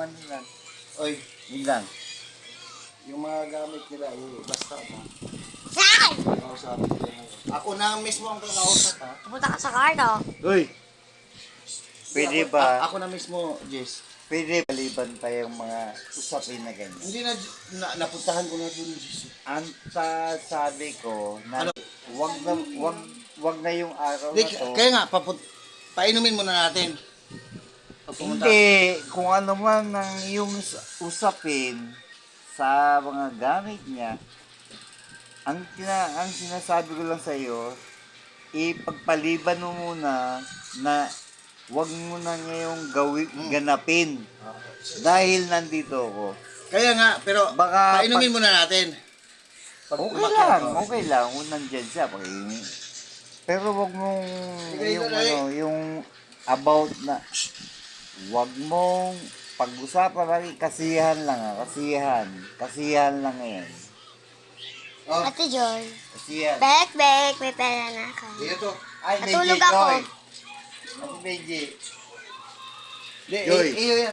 naman lang. Oy, Yun lang. yung mga gamit nila, basta mo. Saan? Kakausapin ko yan. Ako na mismo ang kakausap, ha? Pupunta ka sa kwarto. Uy! Pwede Ako- ba? Ako na mismo, Jess. Pwede maliban pa yung mga usapin na ganyan. Hindi napuntahan ko na dun, Jess. Ang sabi ko na Ano? wag na yung araw na to. Kaya nga, painumin muna natin. Pag pumunta. Hindi, kung ano man ang yung usapin sa mga gamit niya, ang sinasabi ko lang sa iyo, ipagpaliban mo muna na wag mo na ngayong ganapin dahil nandito ako. Kaya nga, pero Baka painumin muna natin. Pag Okay umakyat lang, ako. okay lang kung nandyan siya, pakinig. Pero wag mong Sige, yung dali. yung about na wag mong pag-usapan lagi kasiyahan lang, kasiyahan lang yan. Oh, Ate Joy. Kasiyahan. Bek, bek. May pera na ako. dito to. Ay, Natulog Benji, ako. Joy. Ate Benji. Di, Joy. iyo yan.